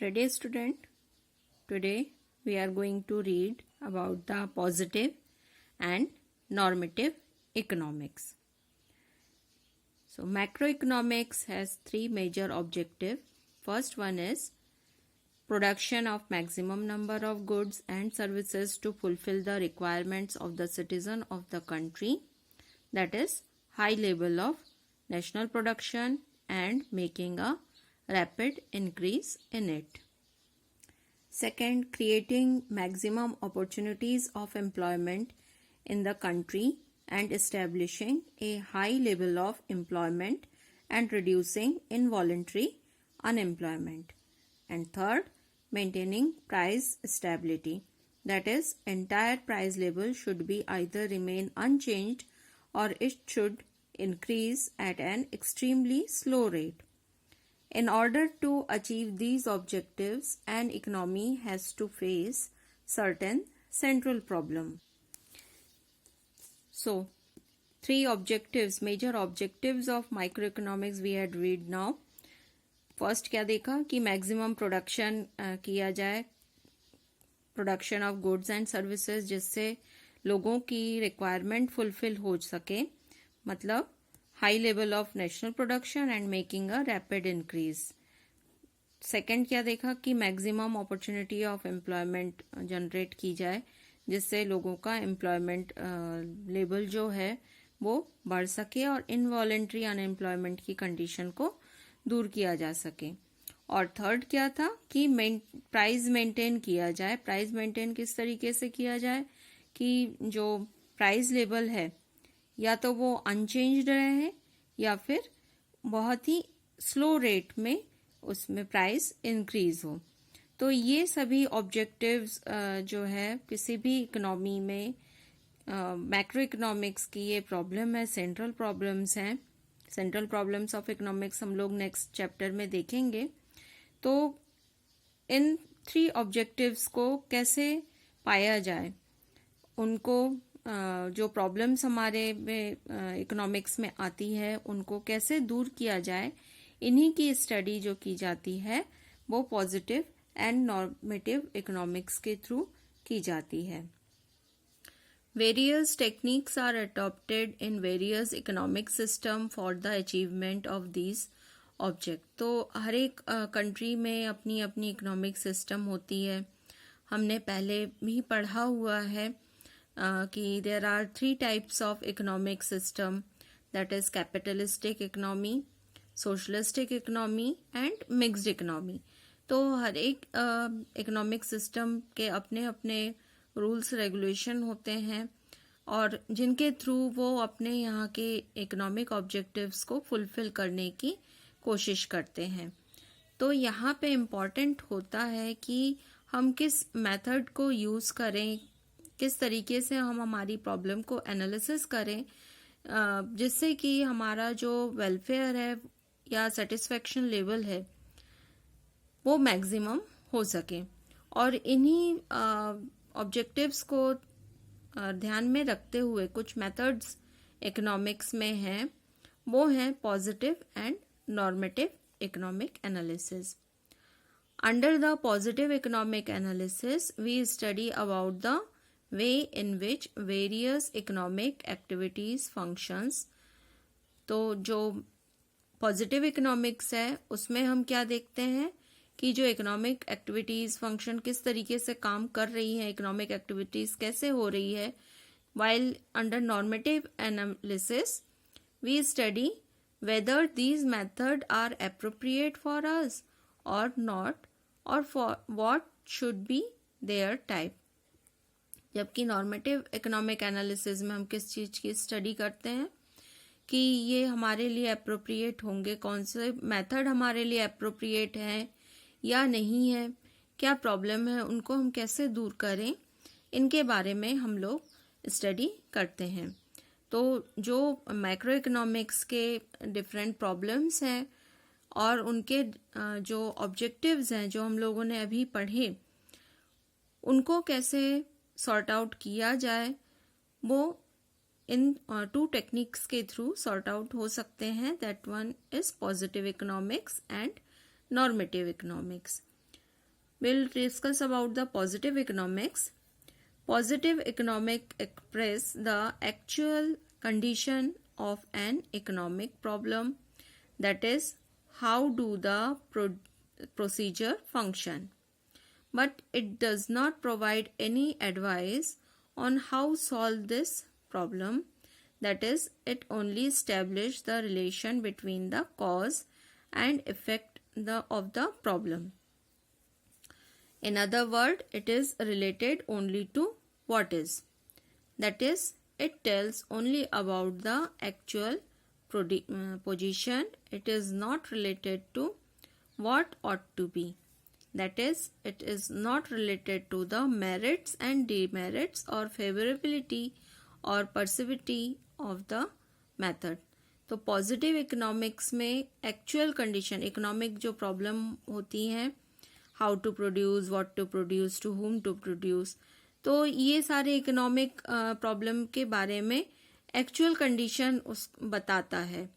Ready student? Today we are going to read about the positive and normative economics. So macroeconomics has three major objectives. First one is production of maximum number of goods and services to fulfill the requirements of the citizen of the country. That is high level of national production and making a rapid increase in it. Second, creating maximum opportunities of employment in the country and establishing a high level of employment and reducing involuntary unemployment. And third, maintaining price stability. That is, entire price level should be either remain unchanged or it should increase at an extremely slow rate. In order to achieve these objectives, an economy has to face certain central problems. So, three objectives, major objectives of microeconomics we had read now. First क्या देखा कि maximum production किया जाए, production of goods and services, जिससे लोगों की requirement fulfil हो सके, मतलब high level of national production and making a rapid increase. Second क्या देखा कि maximum opportunity of employment generate की जाए, जिससे लोगों का एम्प्लॉयमेंट लेवल जो है वो बढ़ सके और इनवॉलेंट्री अनएम्प्लॉयमेंट की कंडीशन को दूर किया जा सके. और थर्ड क्या था कि प्राइस मेंटेन किया जाए. प्राइस मेंटेन किस तरीके से किया जाए कि जो प्राइस लेवल है या तो वो अनचेंज्ड रहे या फिर बहुत ही स्लो रेट में उसमें प्राइस इंक्रीज हो. तो ये सभी ऑब्जेक्टिव्स जो है किसी भी इकोनॉमी में मैक्रो इकोनॉमिक्स की ये प्रॉब्लम है, सेंट्रल प्रॉब्लम्स हैं. सेंट्रल प्रॉब्लम्स ऑफ इकोनॉमिक्स हम लोग नेक्स्ट चैप्टर में देखेंगे. तो इन थ्री ऑब्जेक्टिव्स को कैसे पाया जाए, उनको जो प्रॉब्लम्स हमारे इकोनॉमिक्स में आती है उनको कैसे दूर किया जाए, इन्हीं की स्टडी जो की जाती है वो पॉजिटिव एंड नॉर्मेटिव इकोनॉमिक्स के थ्रू की जाती है. Various techniques are adopted in various economic system for the achievement of these objects. तो हर एक कंट्री में अपनी अपनी इकोनॉमिक सिस्टम होती है. हमने पहले भी पढ़ा हुआ है कि there are three types of economic system, that is capitalistic economy, socialistic economy and mixed economy. तो हर एक इकोनॉमिक सिस्टम के अपने अपने रूल्स रेगुलेशन होते हैं और जिनके थ्रू वो अपने यहाँ के इकोनॉमिक ऑब्जेक्टिव्स को फुलफिल करने की कोशिश करते हैं. तो यहाँ पे इम्पॉर्टेंट होता है कि हम किस मेथड को यूज़ करें, किस तरीके से हम हमारी प्रॉब्लम को एनालिसिस करें, जिससे कि हमारा जो वेलफेयर है या सेटिस्फेक्शन लेवल है वो मैक्सिमम हो सके. और इन्हीं ऑब्जेक्टिव्स को ध्यान में रखते हुए कुछ मेथड्स इकोनॉमिक्स में हैं, वो हैं positive and normative economic analysis. Under the positive economic analysis we study about the way in which various economic activities functions. तो जो पॉजिटिव इकोनॉमिक्स है उसमें हम क्या देखते हैं कि जो इकोनॉमिक एक्टिविटीज फंक्शन किस तरीके से काम कर रही है, इकोनॉमिक एक्टिविटीज कैसे हो रही है. While under normative analysis we study whether these method are appropriate for us और नॉट, और for what should be their type. जबकि नॉर्मेटिव इकोनॉमिक एनालिसिस में हम किस चीज की स्टडी करते हैं कि ये हमारे लिए एप्रोप्रिएट होंगे, कौन से मेथड हमारे लिए एप्रोप्रिएट हैं या नहीं है, क्या प्रॉब्लम है, उनको हम कैसे दूर करें, इनके बारे में हम लोग स्टडी करते हैं. तो जो मैक्रो इकोनॉमिक्स के डिफरेंट प्रॉब्लम्स हैं और उनके जो ऑब्जेक्टिव्स हैं जो हम लोगों ने अभी पढ़े, उनको कैसे सॉर्ट आउट किया जाए, वो इन टू टेक्निक्स के थ्रू सॉर्ट आउट हो सकते हैं. That one is positive economics and normative economics. we'll discuss about the positive economics. Positive economic express the actual condition of an economic problem, that is, how do the procedure function, but it does not provide any advice on how solve this problem. That is, it only establish the relation between the cause and effect of the problem. In other words, it is related only to what is. That is, it tells only about the actual position. It is not related to what ought to be. That is, it is not related to the merits and demerits or favorability or perversity of the method. तो positive economics में actual condition, economic जो problem होती हैं, how to produce, what to produce, to whom to produce, तो ये सारे economic problem के बारे में एक्चुअल कंडीशन उस बताता है,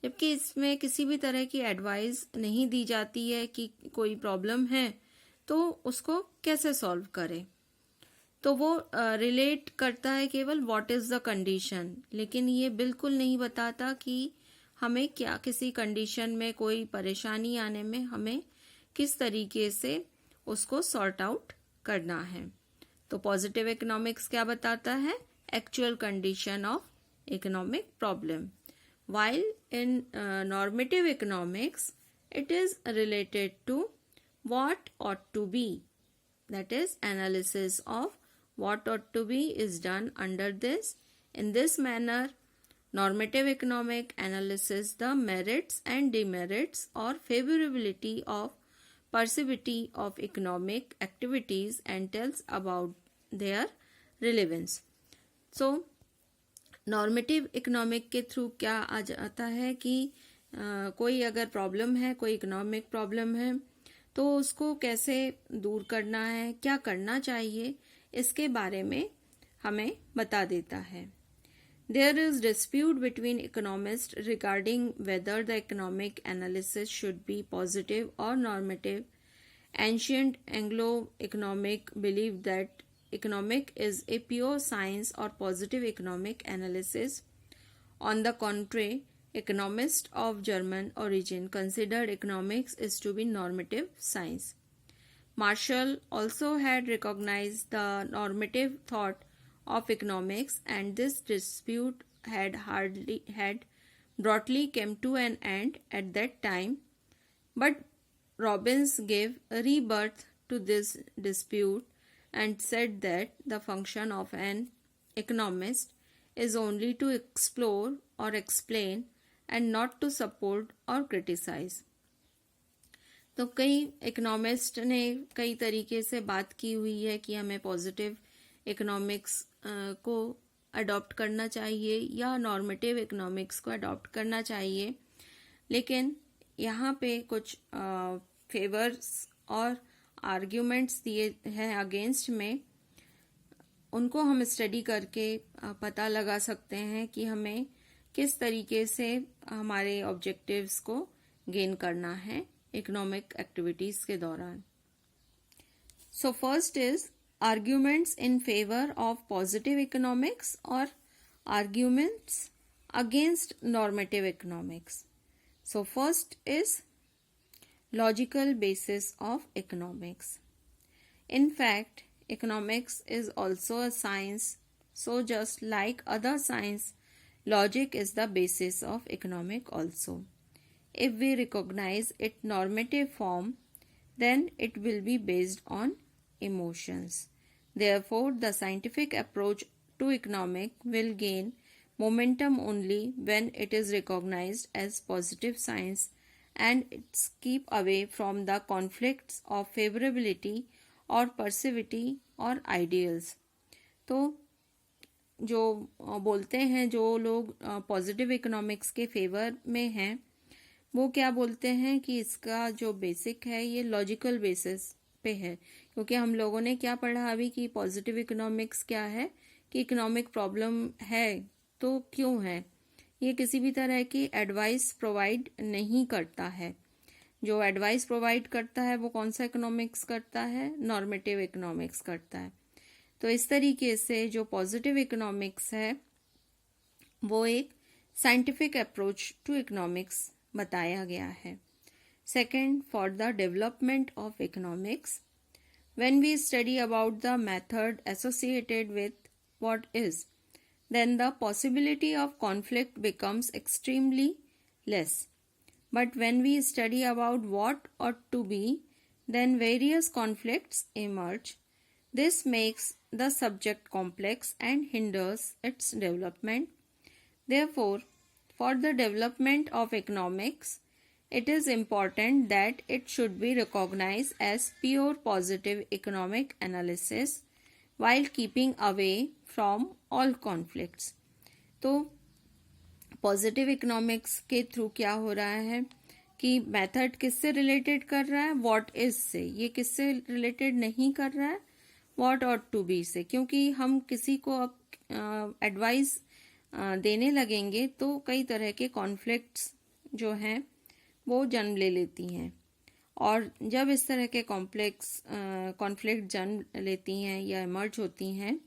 जबकि इसमें किसी भी तरह की एडवाइस नहीं दी जाती है कि कोई प्रॉब्लम है तो उसको कैसे सॉल्व करें. तो वो रिलेट करता है केवल व्हाट इज द कंडीशन, लेकिन ये बिल्कुल नहीं बताता कि हमें क्या, किसी कंडीशन में कोई परेशानी आने में हमें किस तरीके से उसको सॉर्ट आउट करना है. तो पॉजिटिव इकोनॉमिक्स क्या बताता है? Actual condition of economic problem. While in normative economics, it is related to what ought to be. That is, analysis of what ought to be is done under this. In this manner, normative economic analysis the merits and demerits or favorability of perversity of economic activities and tells about their relevance. So, normative economic के through क्या आ जाता है कि कोई अगर problem है, कोई economic problem है, तो उसको कैसे दूर करना है, क्या करना चाहिए, इसके बारे में हमें बता देता है. There is dispute between economist regarding whether the economic analysis should be positive और normative. Ancient Anglo economic believe that economic is a pure science or positive economic analysis. On the contrary, economists of German origin considered economics is to be normative science. Marshall also had recognized the normative thought of economics, and this dispute had broadly came to an end at that time. But Robbins gave a rebirth to this dispute and said that the function of an economist is only to explore or explain and not to support or criticize. तो कई economist ने कई तरीके से बात की हुई है कि हमें पॉजिटिव इकोनॉमिक्स को अडॉप्ट करना चाहिए या नॉर्मेटिव इकोनॉमिक्स को अडॉप्ट करना चाहिए, लेकिन यहाँ पे कुछ फेवर्स और आर्ग्यूमेंट्स दिए हैं अगेंस्ट में. उनको हम स्टडी करके पता लगा सकते हैं कि हमें किस तरीके से हमारे ऑब्जेक्टिव्स को गेन करना है इकोनॉमिक एक्टिविटीज के दौरान. So first is arguments in favour of positive economics और arguments against normative economics. So first is logical basis of economics. In fact, economics is also a science, so just like other science, logic is the basis of economic also. If we recognize its normative form, then it will be based on emotions. Therefore, the scientific approach to economics will gain momentum only when it is recognized as positive science and it's keep away from the conflicts of favorability or perversity or ideals. तो जो बोलते हैं, जो लोग positive economics के favour में हैं, वो क्या बोलते हैं कि इसका जो बेसिक है ये लॉजिकल बेसिस पे है. क्योंकि हम लोगों ने क्या पढ़ा अभी कि पॉजिटिव इकोनॉमिक्स क्या है, कि इकोनॉमिक प्रॉब्लम है तो क्यों है, ये किसी भी तरह की एडवाइस प्रोवाइड नहीं करता है. जो एडवाइस प्रोवाइड करता है वो कौन सा इकोनॉमिक्स करता है, नॉर्मेटिव इकोनॉमिक्स करता है। तो इस तरीके से जो पॉजिटिव इकोनॉमिक्स है वो एक साइंटिफिक अप्रोच टू इकोनॉमिक्स बताया गया है। Second, for the development of economics, when we study about the method associated with what is, then the possibility of conflict becomes extremely less. But when we study about what ought to be, then various conflicts emerge. This makes the subject complex and hinders its development. Therefore, for the development of economics, it is important that it should be recognized as pure positive economic analysis while keeping away from all conflicts. तो positive economics के through क्या हो रहा है कि method किससे related कर रहा है, व्हाट इज से। ये किससे रिलेटेड नहीं कर रहा है, व्हाट ऑट टू बी से, क्योंकि हम किसी को अब एडवाइस देने लगेंगे तो कई तरह के कॉन्फ्लिक्ट्स जो हैं वो जन्म ले लेती हैं। और जब इस तरह के कॉन्फ्लिक्ट जन्म लेती हैं या इमर्ज होती हैं,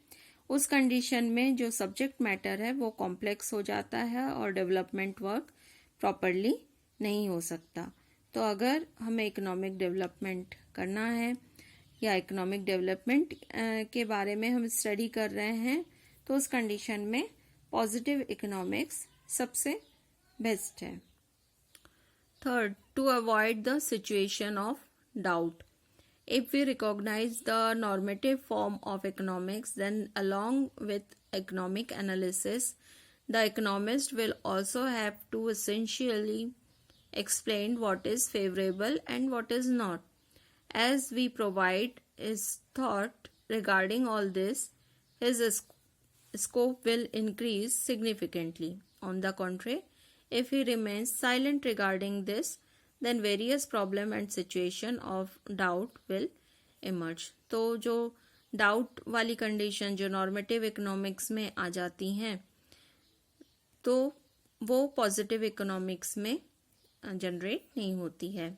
उस कंडीशन में जो सब्जेक्ट मैटर है वो कॉम्प्लेक्स हो जाता है और डेवलपमेंट वर्क प्रॉपरली नहीं हो सकता। तो अगर हमें इकोनॉमिक डेवलपमेंट करना है या इकोनॉमिक डेवलपमेंट के बारे में हम स्टडी कर रहे हैं तो उस कंडीशन में पॉजिटिव इकोनॉमिक्स सबसे बेस्ट है। Third, to avoid the situation of doubt. If we recognize the normative form of economics, then along with economic analysis, the economist will also have to essentially explain what is favorable and what is not. As we provide his thought regarding all this, his scope will increase significantly. On the contrary, if he remains silent regarding this, then various problem and situation of doubt will emerge. तो जो doubt वाली condition जो normative economics में आ जाती हैं तो वो positive economics में जनरेट नहीं होती है।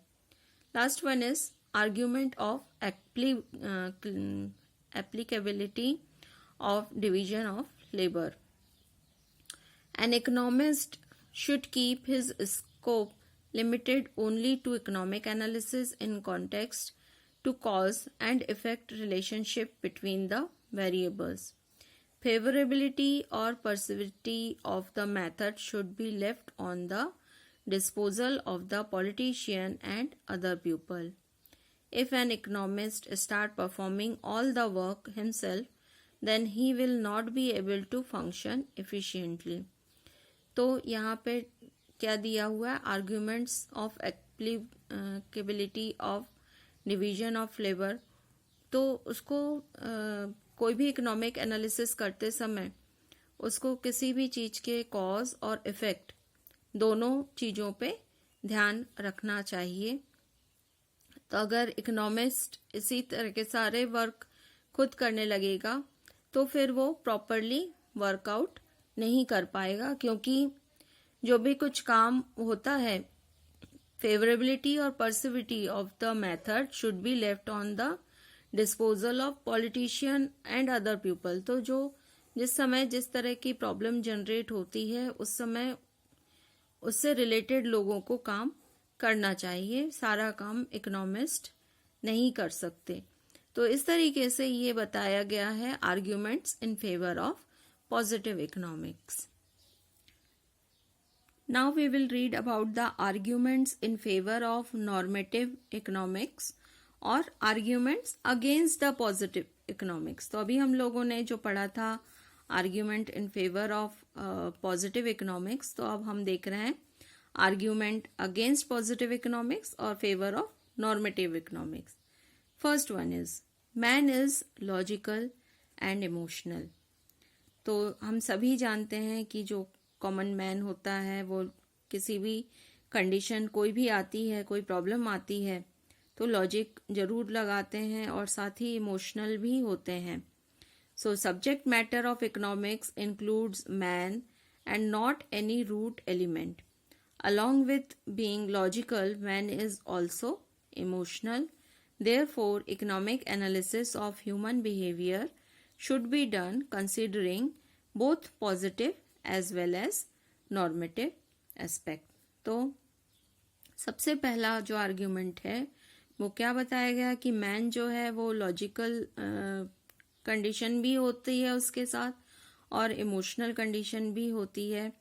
Last one is argument of applicability of division of labour. An economist should keep his scope limited only to economic analysis in context to cause and effect relationship between the variables. Favorability or perversity of the method should be left on the disposal of the politician and other pupil. If an economist start performing all the work himself, then he will not be able to function efficiently. तो यहाँ पे क्या दिया हुआ है, arguments of applicability of division of labour. तो उसको कोई भी इकोनॉमिक एनालिसिस करते समय उसको किसी भी चीज के कॉज और इफेक्ट दोनों चीजों पे ध्यान रखना चाहिए। तो अगर इकोनॉमिस्ट इसी तरह के सारे वर्क खुद करने लगेगा तो फिर वो प्रॉपरली वर्कआउट नहीं कर पाएगा, क्योंकि जो भी कुछ काम होता है फेवरेबिलिटी और पर्सिविटी of the method should be left on the disposal of politician and other people. तो जो जिस समय जिस तरह की प्रॉब्लम जनरेट होती है उस समय उससे रिलेटेड लोगों को काम करना चाहिए, सारा काम इकोनॉमिस्ट नहीं कर सकते। तो इस तरीके से ये बताया गया है arguments in favour of positive economics. Now we will read about the arguments in favor of normative economics और arguments against the positive economics. तो अभी हम लोगों ने जो पढ़ा था argument in favor of positive economics, तो अब हम देख रहे हैं argument against positive economics और favor of normative economics. First one is man is logical and emotional. तो हम सभी जानते हैं कि जो कॉमन मैन होता है वो किसी भी कंडीशन कोई भी आती है, कोई प्रॉब्लम आती है तो लॉजिक जरूर लगाते हैं और साथ ही इमोशनल भी होते हैं। So subject matter of economics includes man and not any root element. along with being logical, man is also emotional. Therefore, economic analysis of human behavior should be done considering both positive as well as normative aspect. तो सबसे पहला जो argument है वो क्या बताया गया कि मैन जो है वो लॉजिकल कंडीशन भी होती है उसके साथ और इमोशनल कंडीशन भी होती है.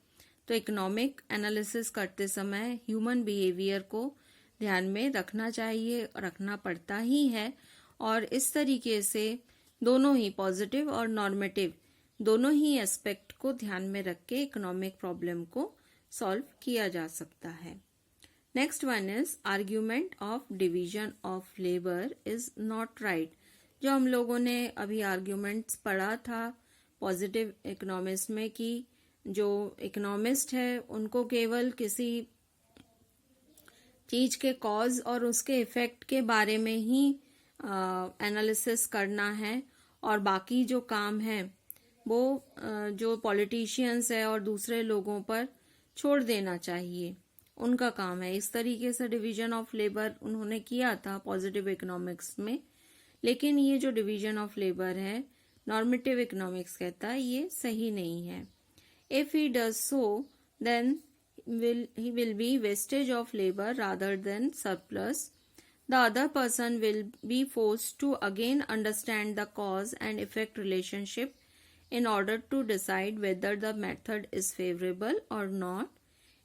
तो इकोनॉमिक एनालिसिस करते समय ह्यूमन बिहेवियर को ध्यान में रखना चाहिए, रखना पड़ता ही है. और इस तरीके से दोनों ही पॉजिटिव और नॉर्मेटिव दोनों ही एस्पेक्ट को ध्यान में रख के इकोनॉमिक प्रॉब्लम को सॉल्व किया जा सकता है. Next one is argument of division of labour is not right. जो हम लोगों ने अभी आर्ग्यूमेंट्स पढ़ा था पॉजिटिव इकोनॉमिस्ट में कि जो इकोनॉमिस्ट है उनको केवल किसी चीज के कॉज और उसके इफेक्ट के बारे में ही एनालिसिस करना है और बाकी जो काम है वो जो पॉलिटिशियंस है और दूसरे लोगों पर छोड़ देना चाहिए, उनका काम है. इस तरीके से डिवीजन ऑफ लेबर उन्होंने किया था पॉजिटिव इकोनॉमिक्स में. लेकिन ये जो डिवीजन ऑफ लेबर है नॉर्मेटिव इकोनॉमिक्स कहता है ये सही नहीं है. If he does so, then he will be wastage of labor rather than surplus. The other person will be forced to again understand the cause and effect relationship in order to decide whether the method is favorable or not.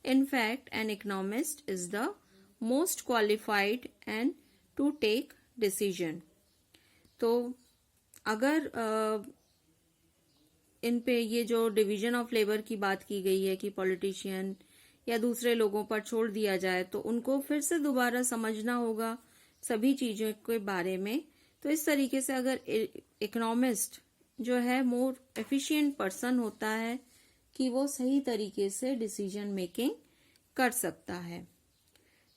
In fact, an economist is the most qualified and to take decision. तो अगर इन पे ये जो division of labour की बात की गई है कि पॉलिटिशियन या दूसरे लोगों पर छोड़ दिया जाए तो उनको फिर से दोबारा समझना होगा सभी चीजों के बारे में. तो इस तरीके से अगर इकोनॉमिस्ट जो है मोर एफिशिएंट पर्सन होता है कि वो सही तरीके से डिसीजन मेकिंग कर सकता है.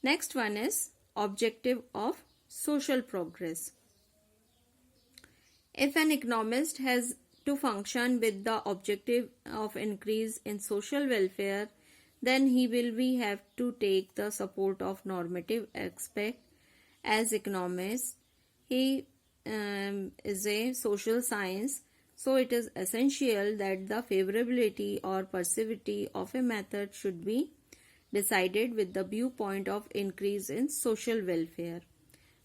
Next one is objective of social progress. If an economist has to function with the objective of increase in social welfare, then he will be have to take the support of normative aspect. As economist, he is a social science, so it is essential that the favorability or passivity of a method should be decided with the viewpoint of increase in social welfare.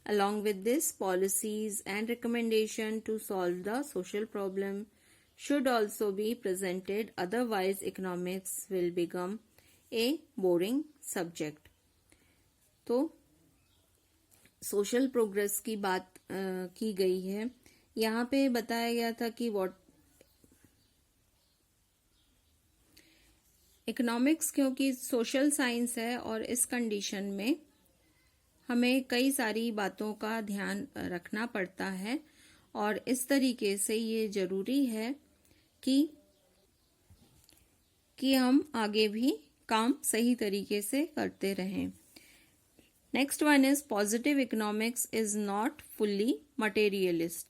Along with this, policies and recommendation to solve the social problem should also be presented, otherwise economics will become a boring subject. तो social progress की बात की गई है. यहाँ पे बताया गया था कि इकोनॉमिक्स क्योंकि सोशल साइंस है और इस कंडीशन में हमें कई सारी बातों का ध्यान रखना पड़ता है और इस तरीके से ये जरूरी है कि हम आगे भी काम सही तरीके से करते रहें. Next one is positive economics is not fully materialist.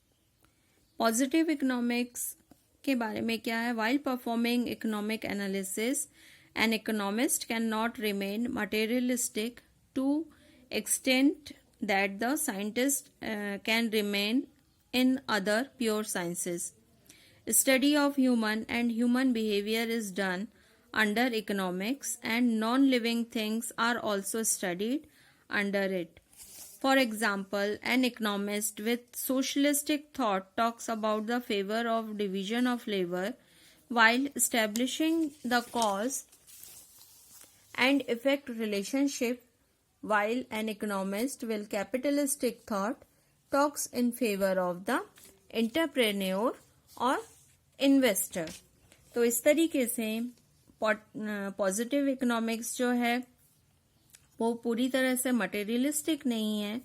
Positive economics के बारे में क्या है? While performing economic analysis an economist can not remain materialistic to extent that the scientist can remain in other pure sciences. Study of human and human behavior is done under economics and non-living things are also studied under it. For example, an economist with socialistic thought talks about the favor of division of labor while establishing the cause and effect relationship, while an economist with capitalistic thought talks in favor of the entrepreneur or investor. तो इस तरीके से positive economics जो है वो पूरी तरह से मटेरियलिस्टिक नहीं है,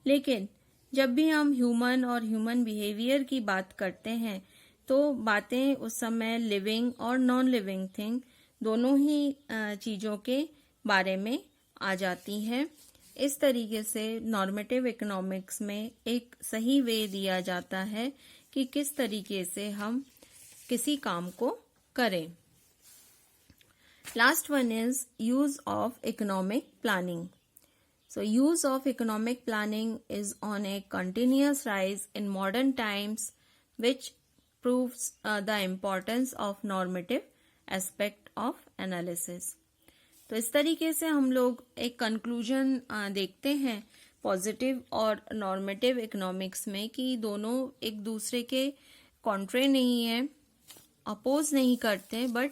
लेकिन जब भी हम ह्यूमन और ह्यूमन बिहेवियर की बात करते हैं तो बातें उस समय लिविंग और नॉन लिविंग थिंग दोनों ही चीजों के बारे में आ जाती है. इस तरीके से नॉर्मेटिव इकोनॉमिक्स में एक सही वे दिया जाता है कि किस तरीके से हम किसी काम को करें. Last one is use of economic planning. So use of economic planning is on a continuous rise in modern times, which proves the importance of normative aspect of analysis. तो इस तरीके से हम लोग एक कंक्लूजन देखते हैं पॉजिटिव और नॉर्मेटिव इकोनॉमिक्स में कि दोनों एक दूसरे के कॉन्ट्रे नहीं है, अपोज नहीं करते, but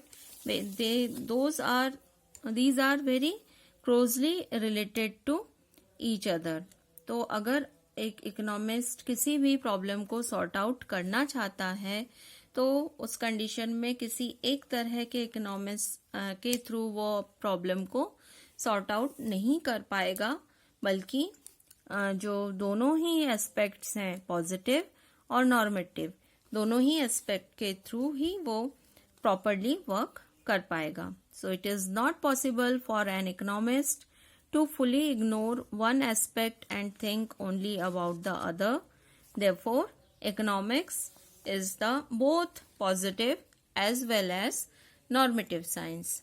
these are very closely related to each other. तो अगर एक इकोनॉमिस्ट किसी भी प्रॉब्लम को सॉर्ट आउट करना चाहता है तो उस कंडीशन में किसी एक तरह के इकोनॉमिस्ट के थ्रू वो प्रॉब्लम को सॉर्ट आउट नहीं कर पाएगा, बल्कि जो दोनों ही एस्पेक्ट्स हैं पॉजिटिव और नॉर्मेटिव, दोनों ही एस्पेक्ट के थ्रू ही वो प्रॉपरली वर्क कर पाएगा. So it is not possible for an economist to fully ignore one aspect and think only about the other. Therefore, economics is the both positive as well as normative science.